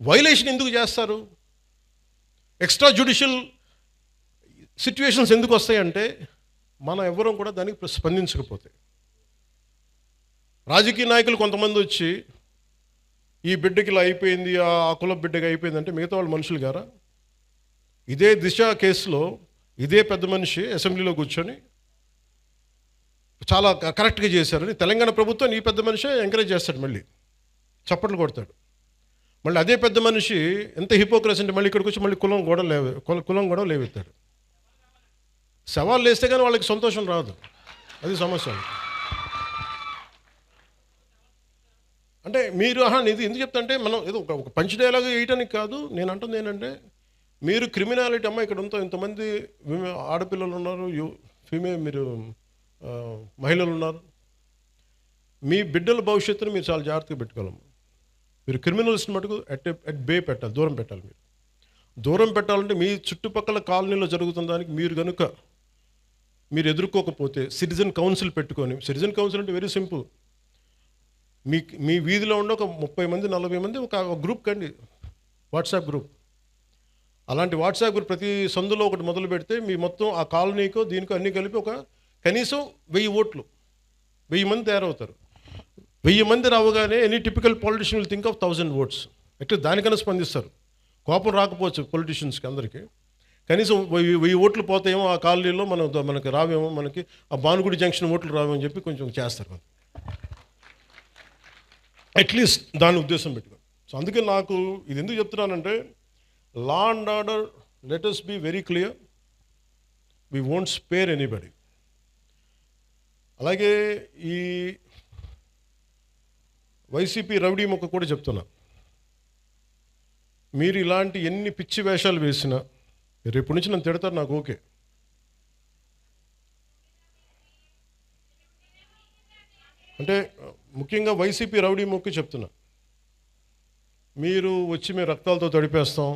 Violation ఎందుకు చేస్తారు? Extra judicial situations ఎందుకు వస్తాయంటే మనం ఎవ్వరం కూడా దానికి స్పందించకపోతే. రాజకీయ నాయకులు కొంతమంది వచ్చి ఈ బిడ్డకి ఇలా అయిపోయింది, ఆ కుల బిడ్డకి అయిపోయింది అంటే మిగతా వాళ్ళు మనుషులు గారా? ఇదే దిశ కేసులో ఇదే పెద్ద మనిషి అసెంబ్లీలో కూర్చొని చాలా కరెక్ట్గా చేశారని తెలంగాణ ప్రభుత్వం ఈ పెద్ద మనిషి ఎంకరేజ్ చేస్తాడు, మళ్ళీ చప్పట్లు కొడతాడు. మళ్ళీ అదే పెద్ద మనిషి ఎంత హిపోక్రసీ అంటే మళ్ళీ ఇక్కడికి వచ్చి మళ్ళీ కులం కూడా లేవెత్తాడు. సవాళ్ళు వేస్తే కానీ వాళ్ళకి సంతోషం రాదు, అది సమస్య. అంటే మీరు ఇది ఎందుకు చెప్తా అంటే మనం ఏదో ఒక పంచ్ డైలాగ్ వేయటానికి కాదు. నేను అంటుంది ఏంటంటే మీరు క్రిమినాలిటీ అమ్మ ఇక్కడ ఇంతమంది ఆడపిల్లలు ఉన్నారు, మీరు మహిళలు ఉన్నారు, మీ బిడ్డల భవిష్యత్తును మీరు చాలా జాగ్రత్తగా పెట్టుకోవాలమ్మా. మీరు క్రిమినల్స్ని మటుకు అట్ బే పెట్టాలి, దూరం పెట్టాలి. మీరు దూరం పెట్టాలంటే మీ చుట్టుపక్కల కాలనీలో జరుగుతున్న దానికి మీరు ఎదుర్కోకపోతే సిటిజన్ కౌన్సిల్ పెట్టుకొని, సిటిజన్ కౌన్సిల్ అంటే వెరీ సింపుల్. మీ వీధిలో ఉండే ఒక 30 మంది 40 మంది ఒక గ్రూప్ కండి, వాట్సాప్ గ్రూప్. అలాంటి వాట్సాప్ గ్రూప్ ప్రతి సందులో ఒకటి మొదలు పెడితే మీ మొత్తం ఆ కాలనీకో దీనికో అన్నీ కలిపి ఒక కనీసం 1000 ఓట్లు, 1000 మంది తయారవుతారు. 1000 మంది రావగానే any typical politician will think of 1000 votes. ఎట్లా దానికన్నా స్పందిస్తారు. కోపం రాకపోవచ్చు పొలిటీషియన్స్కి అందరికీ, కనీసం 1000 ఓట్లు పోతాయేమో ఆ కాలనీలో, మనకి రావేమో, మనకి ఆ భానుగుడి జంక్షన్ ఓట్లు రావేమో అని చెప్పి కొంచెం చేస్తారు. అట్లీస్ట్ దాని ఉద్దేశం పెట్టుకో. సో అందుకే నాకు ఇది ఎందుకు చెప్తున్నానంటే law and order, let us be very clear, we won't spare anybody. అలాగే ఈ వైసీపీ రౌడీ మొక్క కూడా చెప్తున్నా, మీరు ఇలాంటి ఎన్ని పిచ్చి వేషాలు వేసినా రేపు నుంచి నన్ను తిడతారు, నాకు ఓకే. అంటే ముఖ్యంగా వైసీపీ రౌడీ మొక్కి చెప్తున్నా, మీరు వచ్చి మేము రక్తాలతో తడిపేస్తాం,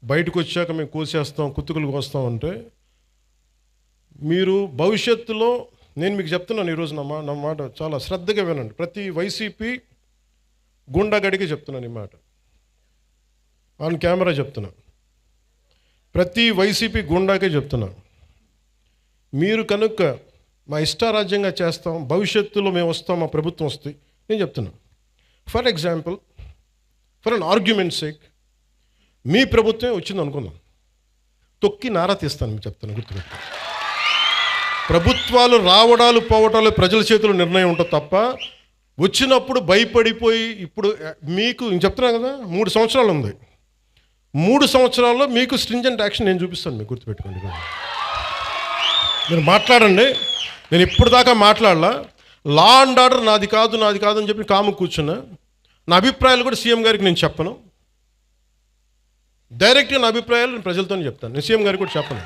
బయటకు వచ్చాక మేము కోసేస్తాం, కుత్తుకులు కోస్తాం అంటే మీరు భవిష్యత్తులో, నేను మీకు చెప్తున్నాను ఈరోజు నా మాట చాలా శ్రద్ధగా వినండి. ప్రతి వైసీపీ గుండాగడికి చెప్తున్నాను ఈ మాట, ఆన్ కెమెరా చెప్తున్నా, ప్రతి వైసీపీ గుండాకే చెప్తున్నా, మీరు కనుక మా ఇష్టారాజ్యంగా చేస్తాం, భవిష్యత్తులో మేము వస్తాం, మా ప్రభుత్వం వస్తుంది, నేను చెప్తున్నా. For example, for an argument sake, మీ ప్రభుత్వమే వచ్చింది అనుకుందాం, తొక్కి నారా తీస్తాను మీకు చెప్తాను, గుర్తుపెట్టు. ప్రభుత్వాలు రావడాలు పోవటాలు ప్రజల చేతుల్లో నిర్ణయం ఉంటుంది తప్ప వచ్చినప్పుడు భయపడిపోయి, ఇప్పుడు మీకు నేను చెప్తున్నా కదా 3 సంవత్సరాలు ఉంది, 3 సంవత్సరాల్లో మీకు స్ట్రింజెంట్ యాక్షన్ నేను చూపిస్తాను, మీకు గుర్తుపెట్టుకోండి. మీరు మాట్లాడండి, నేను ఇప్పుడు దాకా మాట్లాడలా. లా అండ్ ఆర్డర్ నాది కాదు అని చెప్పి కాము కూర్చున్నా. నా అభిప్రాయాలు కూడా సీఎం గారికి నేను చెప్పను, డైరెక్ట్గా నా అభిప్రాయాలు నేను ప్రజలతోనే చెప్తాను, నేను సీఎం గారికి కూడా చెప్పను.